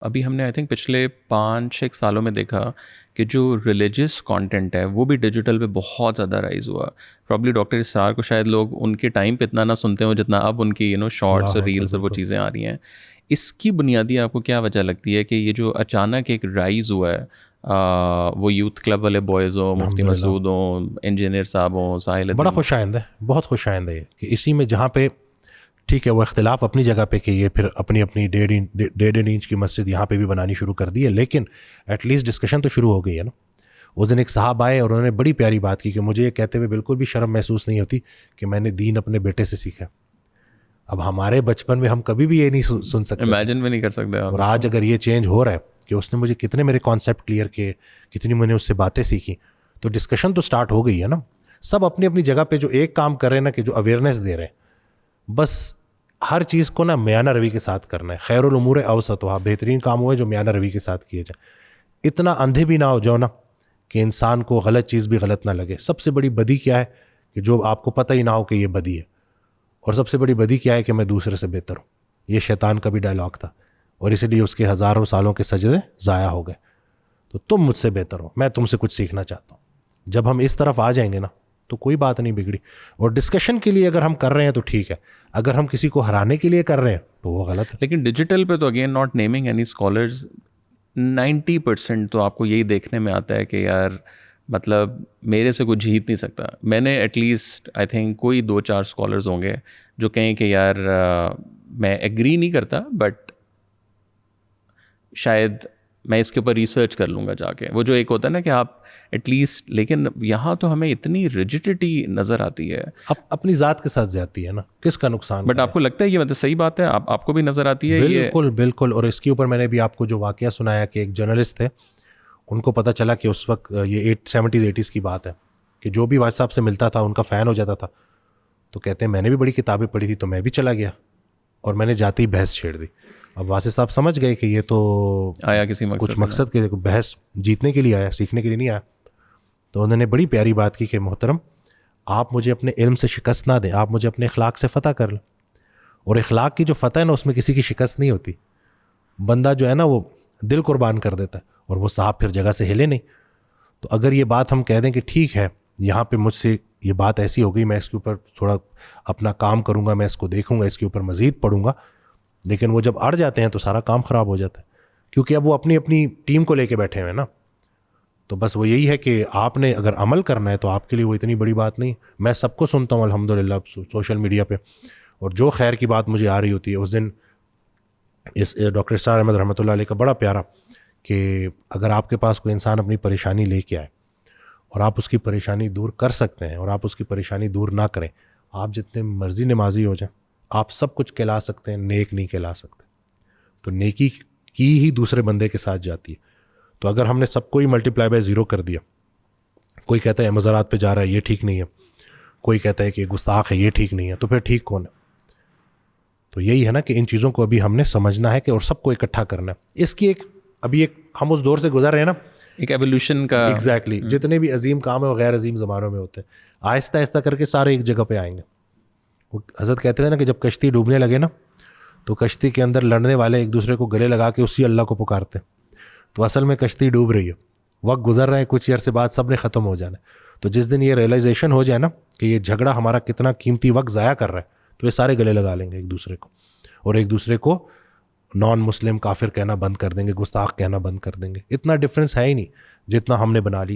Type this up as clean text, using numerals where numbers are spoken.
ابھی ہم نے آئی تھنک پچھلے 5-6 سالوں میں دیکھا کہ جو ریلیجس کانٹینٹ ہے وہ بھی ڈیجیٹل پہ بہت زیادہ رائز ہوا. پرابلی ڈاکٹر اسرار کو شاید لوگ ان کے ٹائم پہ اتنا نہ سنتے ہوں جتنا اب ان کی شارٹس اور ریلس اور وہ چیزیں آ رہی ہیں. اس کی بنیادی آپ کو کیا وجہ لگتی ہے کہ یہ جو اچانک ایک رائز ہوا ہے, وہ یوتھ کلب والے بوائز ہوں, مفتی مسعود ہوں, انجینئر صاحب ہوں, ساحل, بڑا خوش آئند ہے, بہت خوش آئند ہے کہ اسی میں جہاں پہ ٹھیک ہے وہ اختلاف اپنی جگہ پہ کہ یہ پھر اپنی 1.5 انچ کی مسجد یہاں پہ بھی بنانی شروع کر دی ہے, لیکن ایٹ لیسٹ ڈسکشن تو شروع ہو گئی ہے نا. اس دن ایک صاحب آئے اور انہوں نے بڑی پیاری بات کی کہ مجھے یہ کہتے ہوئے بالکل بھی شرم محسوس نہیں ہوتی کہ میں نے دین اپنے بیٹے سے سیکھا. اب ہمارے بچپن میں ہم کبھی بھی یہ نہیں سن سکتے, امیجن بھی نہیں کر سکتے. اور آج اگر یہ چینج ہو رہا ہے کہ اس نے مجھے کتنے میرے کانسیپٹ کلیئر کیے, کتنی میں نے اس سے باتیں سیکھی, تو ڈسکشن تو سٹارٹ ہو گئی ہے نا. سب اپنی اپنی جگہ پہ جو ایک کام کر رہے ہیں نا کہ جو اویئرنیس دے رہے ہیں, بس ہر چیز کو نا میانہ روی کے ساتھ کرنا ہے. خیر الامور اوسطھا, بہترین کام ہوئے جو میانہ روی کے ساتھ کیے جائیں. اتنا اندھے بھی نہ ہو جاؤ نا کہ انسان کو غلط چیز بھی غلط نہ لگے. سب سے بڑی بدی کیا ہے کہ جو آپ کو پتہ ہی نہ ہو کہ یہ بدی ہے, اور سب سے بڑی بدی کیا ہے کہ میں دوسرے سے بہتر ہوں. یہ شیطان کا بھی ڈائلاگ تھا, اور اسی لیے اس کے ہزاروں سالوں کے سجدے ضائع ہو گئے. تو تم مجھ سے بہتر ہو, میں تم سے کچھ سیکھنا چاہتا ہوں. جب ہم اس طرف آ جائیں گے نا تو کوئی بات نہیں بگڑی. اور ڈسکشن کے لیے اگر ہم کر رہے ہیں تو ٹھیک ہے, اگر ہم کسی کو ہرانے کے لیے کر رہے ہیں تو وہ غلط ہے. لیکن ڈیجیٹل پہ تو again not naming any scholars, 90% تو آپ کو یہی دیکھنے میں آتا ہے کہ یار مطلب میرے سے کوئی جیت نہیں سکتا. میں نے ایٹ لیسٹ آئی تھنک کوئی 2-4 اسکالرز ہوں گے جو کہیں کہ یار میں ایگری نہیں کرتا بٹ شاید میں اس کے اوپر ریسرچ کر لوں گا جا کے. وہ جو ایک ہوتا ہے نا کہ آپ ایٹ لیسٹ, لیکن یہاں تو ہمیں اتنی ریجڈٹی نظر آتی ہے. اپنی ذات کے ساتھ زیادتی ہے نا, کس کا نقصان. بٹ آپ کو لگتا ہے یہ مطلب صحیح بات ہے, آپ کو بھی نظر آتی ہے؟ بالکل بالکل. اور اس کے اوپر میں نے بھی آپ کو جو واقعہ سنایا کہ ایک جرنلسٹ تھے, ان کو پتہ چلا کہ اس وقت یہ 70s 80s کی بات ہے کہ جو بھی واسف صاحب سے ملتا تھا ان کا فین ہو جاتا تھا. تو کہتے ہیں میں نے بھی بڑی کتابیں پڑھی تھی تو میں بھی چلا گیا اور میں نے جاتے ہی بحث چھیڑ دی. اب واسف صاحب سمجھ گئے کہ یہ تو آیا کسی کچھ مقصد کے, بحث جیتنے کے لیے آیا, سیکھنے کے لیے نہیں آیا. تو انہوں نے بڑی پیاری بات کی کہ محترم آپ مجھے اپنے علم سے شکست نہ دیں, آپ مجھے اپنے اخلاق سے فتح کر لیں. اور اخلاق کی جو فتح ہے نا اس میں کسی کی شکست نہیں ہوتی. بندہ جو ہے نا وہ دل قربان کر دیتا ہے اور وہ صاحب پھر جگہ سے ہلے نہیں. تو اگر یہ بات ہم کہہ دیں کہ ٹھیک ہے یہاں پہ مجھ سے یہ بات ایسی ہو گئی, میں اس کے اوپر تھوڑا اپنا کام کروں گا, میں اس کو دیکھوں گا, اس کے اوپر مزید پڑھوں گا, لیکن وہ جب اڑ جاتے ہیں تو سارا کام خراب ہو جاتا ہے, کیونکہ اب وہ اپنی ٹیم کو لے کے بیٹھے ہوئے نا. تو بس وہ یہی ہے کہ آپ نے اگر عمل کرنا ہے تو آپ کے لیے وہ اتنی بڑی بات نہیں. میں سب کو سنتا ہوں الحمدللہ سوشل میڈیا پہ, اور جو خیر کی بات مجھے آ رہی ہوتی ہے. اس دن اس ڈاکٹر اسرار احمد رحمۃ اللہ علیہ کا بڑا پیارا کہ اگر آپ کے پاس کوئی انسان اپنی پریشانی لے کے آئے اور آپ اس کی پریشانی دور کر سکتے ہیں اور آپ اس کی پریشانی دور نہ کریں, آپ جتنے مرضی نمازی ہو جائیں آپ سب کچھ کہلا سکتے ہیں, نیک نہیں کہلا سکتے. تو نیکی کی ہی دوسرے بندے کے ساتھ جاتی ہے. تو اگر ہم نے سب کو ہی ملٹیپلائی بائی 0 کر دیا, کوئی کہتا ہے مزارات پہ جا رہا ہے یہ ٹھیک نہیں ہے, کوئی کہتا ہے کہ گستاخ ہے یہ ٹھیک نہیں ہے, تو پھر ٹھیک کون ہے؟ تو یہی ہے نا کہ ان چیزوں کو ابھی ہم نے سمجھنا ہے کہ اور سب کو اکٹھا کرنا ہے. اس کی ابھی ہم اس دور سے گزر رہے ہیں نا, ایک ایولیوشن کا. ایگزیکٹلی. جتنے بھی عظیم کام ہیں وہ غیر عظیم زمانوں میں ہوتے ہیں, آہستہ آہستہ کر کے سارے ایک جگہ پہ آئیں گے. وہ حضرت کہتے تھے نا کہ جب کشتی ڈوبنے لگے نا تو کشتی کے اندر لڑنے والے ایک دوسرے کو گلے لگا کے اسی اللہ کو پکارتے ہیں. تو اصل میں کشتی ڈوب رہی ہے, وقت گزر رہا ہے, کچھ عرصے بعد سب نے ختم ہو جانا ہے. تو جس دن یہ ریئلائزیشن ہو جائے نا کہ یہ جھگڑا ہمارا کتنا قیمتی وقت ضائع کر رہا ہے, تو یہ سارے گلے لگا لیں گے ایک دوسرے کو, اور ایک دوسرے کو نان مسلم کافر کہنا بند کر دیں گے, گستاخ کہنا بند کر دیں گے. اتنا ڈفرینس ہے ہی نہیں جتنا ہم نے بنا لی.